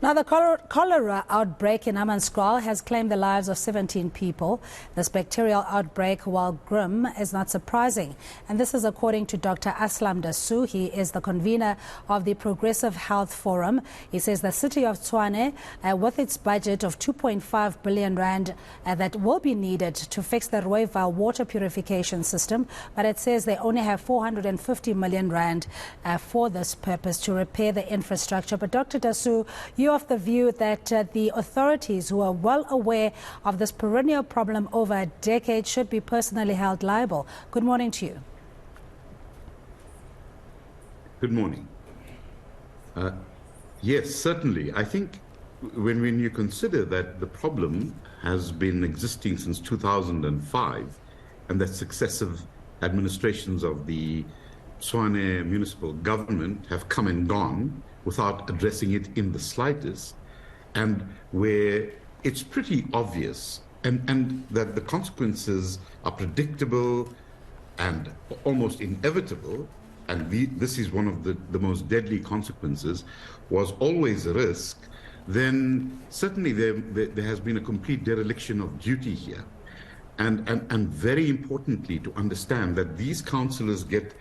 Now, the cholera outbreak in Hammanskraal has claimed the lives of 17 people. This bacterial outbreak, while grim, is not surprising. And this is according to Dr. Aslam Dasoo. He is the convener of the Progressive Health Forum. He says the city of Tshwane, with its budget of 2.5 billion rand that will be needed to fix the Rooiwal water purification system, but it says they only have 450 million rand for this purpose to repair the infrastructure. But Dr. Dasoo, you of the view that the authorities who are well aware of this perennial problem over a decade should be personally held liable. Good morning to you. Good morning. Yes, certainly. I think when you consider that the problem has been existing since 2005 and that successive administrations of the Tshwane municipal government have come and gone without addressing it in the slightest, and where it's pretty obvious and that the consequences are predictable and almost inevitable, and this is one of the most deadly consequences, was always a risk, then certainly there has been a complete dereliction of duty here. And very importantly, to understand that these councillors get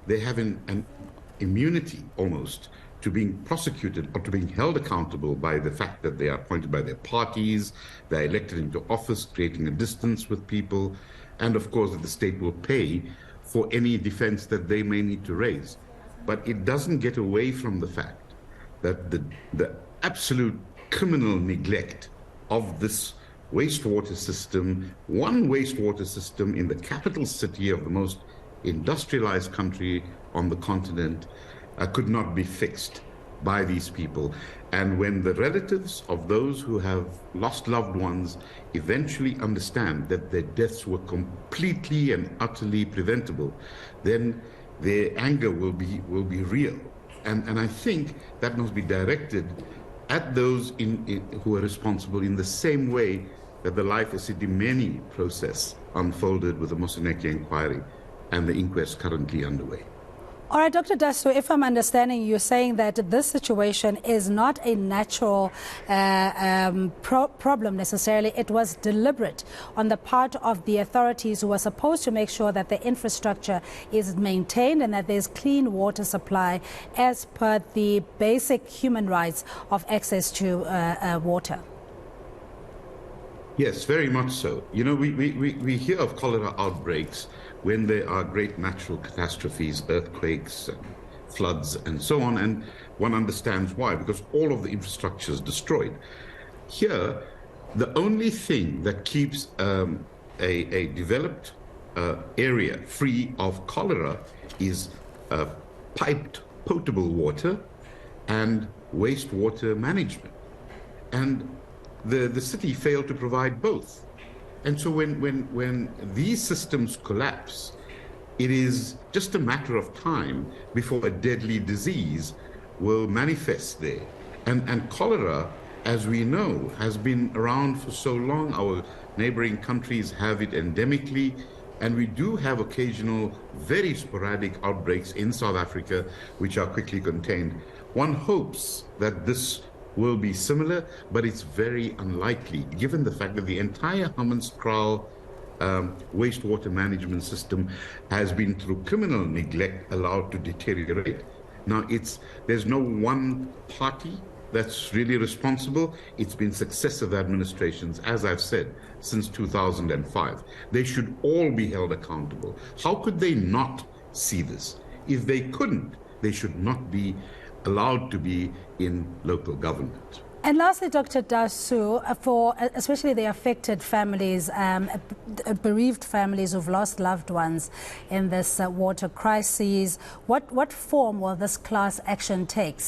they have an immunity almost to being prosecuted or to being held accountable by the fact that they are appointed by their parties, they're elected into office, creating a distance with people, and of course that the state will pay for any defense that they may need to raise. But it doesn't get away from the fact that the absolute criminal neglect of this wastewater system, one wastewater system in the capital city of the most industrialized country on the continent, could not be fixed by these people. And when the relatives of those who have lost loved ones eventually understand that their deaths were completely and utterly preventable, then their anger will be real. And I think that must be directed at those who are responsible in the same way that the Life Esidimeni process unfolded with the Moseneke inquiry and the inquest currently underway. All right, Dr. Dasoo, if I'm understanding, you're saying that this situation is not a natural problem necessarily. It was deliberate on the part of the authorities who are supposed to make sure that the infrastructure is maintained and that there's clean water supply as per the basic human rights of access to water. Yes, very much so. You know, we hear of cholera outbreaks when there are great natural catastrophes, earthquakes, and floods, and so on, and one understands why, because all of the infrastructure is destroyed. Here, the only thing that keeps a developed area free of cholera is piped potable water and wastewater management. And the city failed to provide both. And so when these systems collapse, it is just a matter of time before a deadly disease will manifest there. And cholera, as we know, has been around for so long. Our neighboring countries have it endemically, and we do have occasional, very sporadic outbreaks in South Africa, which are quickly contained. One hopes that this will be similar, but it's very unlikely, given the fact that the entire Hammanskraal wastewater management system has been, through criminal neglect, allowed to deteriorate. Now, there's no one party that's really responsible. It's been successive administrations, as I've said, since 2005. They should all be held accountable. How could they not see this? If they couldn't, they should not be allowed to be in local government. And lastly, Dr. Dasoo, for especially the affected families, bereaved families who've lost loved ones in this water crisis, what form will this class action take?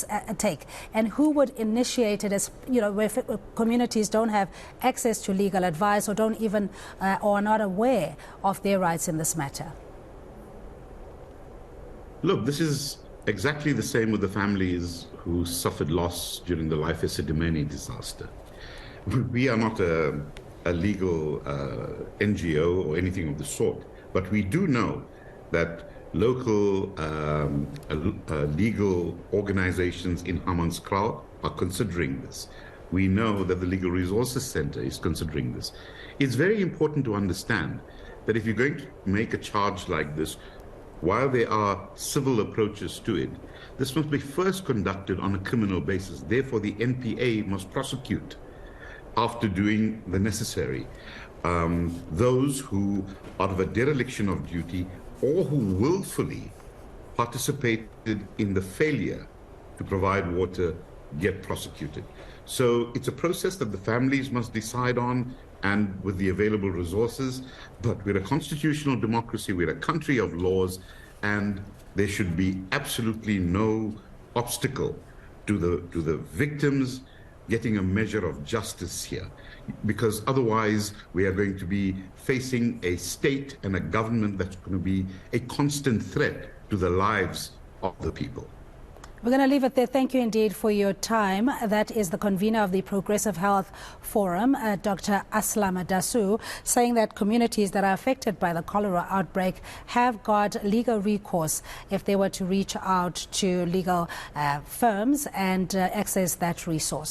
And who would initiate it, as you know, where communities don't have access to legal advice or don't even or are not aware of their rights in this matter? Look, this is exactly the same with the families who suffered loss during the Life Esidimeni disaster. We are not a legal NGO or anything of the sort, but we do know that local legal organizations in Hammanskraal are considering this. We know that the Legal Resources Center is considering this. It's very important to understand that if you're going to make a charge like this, while there are civil approaches to it, this must be first conducted on a criminal basis. Therefore, the NPA must prosecute after doing the necessary. Those who, out of a dereliction of duty or who willfully participated in the failure to provide water, get prosecuted. So it's a process that the families must decide on, and with the available resources. But we're a constitutional democracy, we're a country of laws, and there should be absolutely no obstacle to the victims getting a measure of justice here, because otherwise we are going to be facing a state and a government that's going to be a constant threat to the lives of the people. We're going to leave it there. Thank you indeed for your time. That is the convener of the Progressive Health Forum, Dr. Aslam Dasoo, saying that communities that are affected by the cholera outbreak have got legal recourse if they were to reach out to legal firms and access that resource.